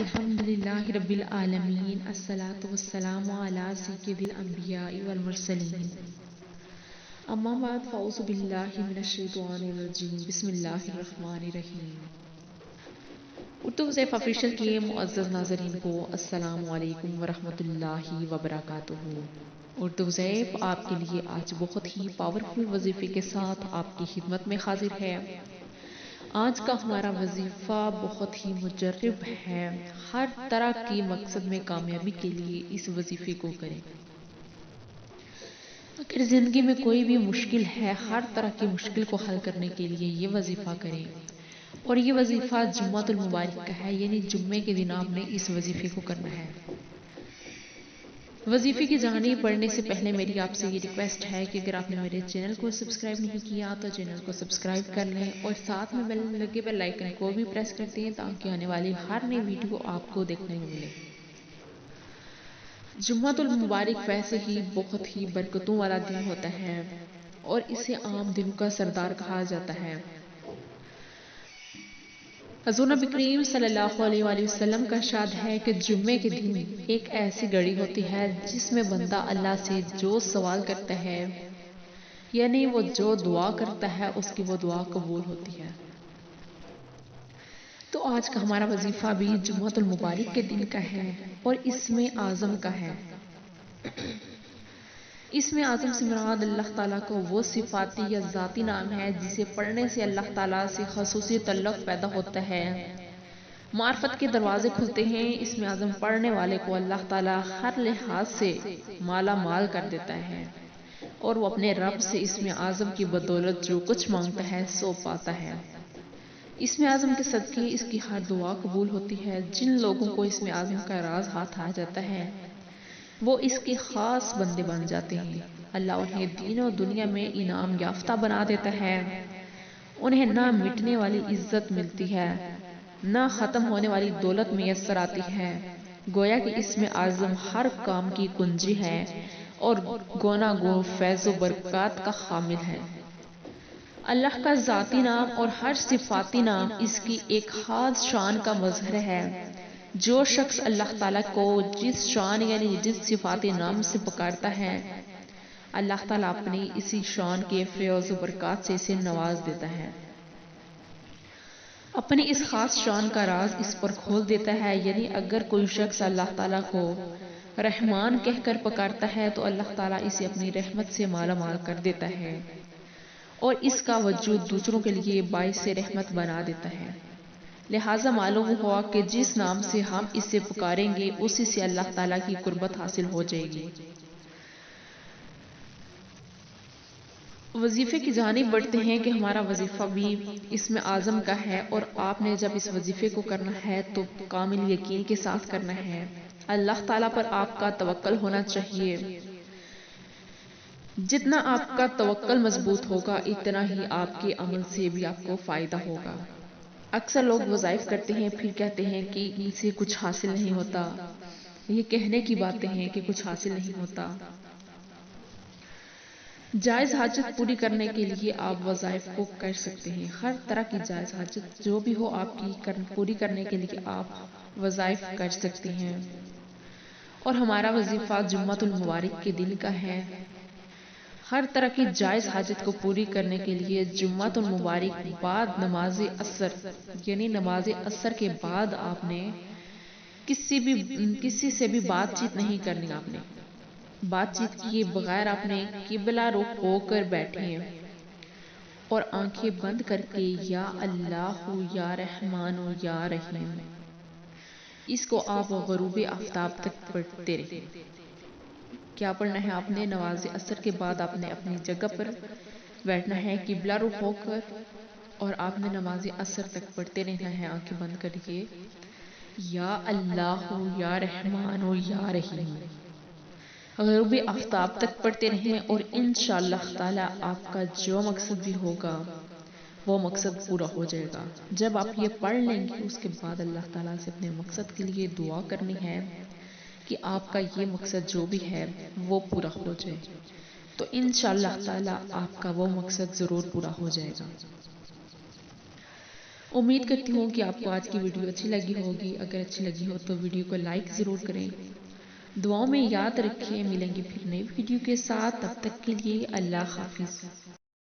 الحمدللہ رب العالمین الصلاۃ والسلام علی سید الانبیاء والمرسلین اما بعد فاعوذ باللہ من الشیطان الرجیم بسم اللہ الرحمن الرحیم۔ اردو وظائف آفیشیل کے معزز ناظرین کو السلام علیکم ورحمۃ اللہ وبرکاتہ۔ اردو وظائف آپ کے لیے آج بہت ہی پاورفل وظیفے کے ساتھ آپ کی خدمت میں حاضر ہے۔ آج کا ہمارا وظیفہ بہت ہی مجرب ہے۔ ہر طرح کی مقصد میں کامیابی کے لیے اس وظیفے کو کریں۔ اگر زندگی میں کوئی بھی مشکل ہے، ہر طرح کی مشکل کو حل کرنے کے لیے یہ وظیفہ کریں۔ اور یہ وظیفہ جمعۃ المبارک کا ہے، یعنی جمعے کے دن آپ نے اس وظیفے کو کرنا ہے۔ وظیفے کی جانب بڑھنے سے پہلے میری آپ سے یہ ریکویسٹ ہے کہ اگر آپ نے میرے چینل کو سبسکرائب نہیں کیا تو چینل کو سبسکرائب کر لیں اور ساتھ میں لگے بیل آئیکن کو بھی پریس کر دیں تاکہ آنے والی ہر نئی ویڈیو آپ کو دیکھنے کو ملے۔ جمعۃ المبارک ویسے ہی بہت ہی برکتوں والا دن ہوتا ہے اور اسے عام دنوں کا سردار کہا جاتا ہے۔ حضور نبی کریم صلی اللہ علیہ وآلہ وسلم کا ارشاد ہے کہ جمعے کے دن ایک ایسی گھڑی ہوتی ہے جس میں بندہ اللہ سے جو سوال کرتا ہے، یعنی وہ جو دعا کرتا ہے اس کی وہ دعا قبول ہوتی ہے۔ تو آج کا ہمارا وظیفہ بھی جمعۃ المبارک کے دن کا ہے اور اسم اعظم کا ہے۔ اسم اعظم سے مراد اللہ تعالیٰ کو وہ صفاتی یا ذاتی نام ہے جسے پڑھنے سے اللہ تعالیٰ سے خصوصی تعلق پیدا ہوتا ہے، معرفت کے دروازے کھلتے ہیں۔ اسم اعظم پڑھنے والے کو اللہ تعالیٰ ہر لحاظ سے مالا مال کر دیتا ہے اور وہ اپنے رب سے اسم اعظم کی بدولت جو کچھ مانگتا ہے سو پاتا ہے۔ اسم اعظم کے صدقے اس کی ہر دعا قبول ہوتی ہے۔ جن لوگوں کو اسم اعظم کا راز ہاتھ آ جاتا ہے وہ اس کے خاص بندے بن جاتے ہیں۔ اللہ انہیں دین و دنیا میں انعام یافتہ بنا دیتا ہے۔ انہیں نہ مٹنے والی عزت ملتی ہے، نہ ختم ہونے والی دولت میسر آتی ہے۔ گویا کہ اسم اعظم ہر کام کی کنجی ہے اور گونا گو فیض و برکات کا حامل ہے۔ اللہ کا ذاتی نام اور ہر صفاتی نام اس کی ایک خاص شان کا مظہر ہے۔ جو شخص اللہ تعالیٰ کو جس شان یعنی جس صفاتی نام سے پکارتا ہے، اللہ تعالیٰ اپنی اسی شان کے فیض و برکات سے اسے نواز دیتا ہے، اپنی اس خاص شان کا راز اس پر کھول دیتا ہے۔ یعنی اگر کوئی شخص اللہ تعالیٰ کو رحمان کہہ کر پکارتا ہے تو اللہ تعالیٰ اسے اپنی رحمت سے مالا مال کر دیتا ہے اور اس کا وجود دوسروں کے لیے باعث رحمت بنا دیتا ہے۔ لہٰذا معلوم ہوا کہ جس نام سے ہم اسے پکاریں گے اسی سے اللہ تعالیٰ کی قربت حاصل ہو جائے گی۔ وظیفے کی جانب بڑھتے ہیں کہ ہمارا وظیفہ بھی اسم اعظم کا ہے اور آپ نے جب اس وظیفے کو کرنا ہے تو کامل یقین کے ساتھ کرنا ہے۔ اللہ تعالیٰ پر آپ کا توکل ہونا چاہیے۔ جتنا آپ کا توکل مضبوط ہوگا اتنا ہی آپ کے عمل سے بھی آپ کو فائدہ ہوگا۔ اکثر لوگ وظائف کرتے ہیں پھر کہتے ہیں کہ ان سے کچھ حاصل نہیں ہوتا۔ یہ کہنے کی باتیں ہیں کہ کچھ حاصل نہیں ہوتا۔ جائز حاجت پوری کرنے کے لیے آپ وظائف کو کر سکتے ہیں۔ ہر طرح کی جائز حاجت جو بھی ہو آپ کی پوری کرنے کے لیے آپ وظائف کر سکتے ہیں۔ اور ہمارا وظیفہ جمعۃ المبارک کے دن کا ہے۔ ہر طرح کی جائز حاجت کو پوری کرنے کے لیے جمعۃ المبارک بعد نماز عصر یعنی نماز عصر کے بعد آپ نے کسی سے بھی بات چیت نہیں کرنی۔ آپ نے بات چیت کیے بغیر آپ نے قبلہ رخ ہو کر بیٹھے اور آنکھیں بند کر کے یا اللہ یا رحمان یا رحیم اس کو آپ غروب آفتاب تک پڑھتے رہے۔ کیا پڑھنا ہے آپ نے؟ نماز عصر کے بعد آپ نے اپنی جگہ پر بیٹھنا ہے قبلہ رخ ہو کر اور آپ نے نماز عصر تک پڑھتے رہنا ہے آنکھیں بند کر کے یا اللہ یا رحمان یا رحیم غروب آفتاب تک پڑھتے رہیں اور انشاءاللہ تعالی آپ کا جو مقصد بھی ہوگا وہ مقصد پورا ہو جائے گا۔ جب آپ یہ پڑھ لیں گے اس کے بعد اللہ تعالیٰ سے اپنے مقصد کے لیے دعا کرنی ہے کہ آپ کا یہ مقصد جو بھی ہے وہ پورا ہو جائے، تو انشاءاللہ تعالی آپ کا وہ مقصد ضرور پورا ہو جائے گا۔ امید کرتی ہوں کہ آپ کو آج کی ویڈیو اچھی لگی ہوگی. اگر اچھی لگی ہو تو ویڈیو کو لائک ضرور کریں. دعاؤں میں یاد رکھیں. ملیں گے پھر نئی ویڈیو کے ساتھ. تب تک کے لیے اللہ حافظ.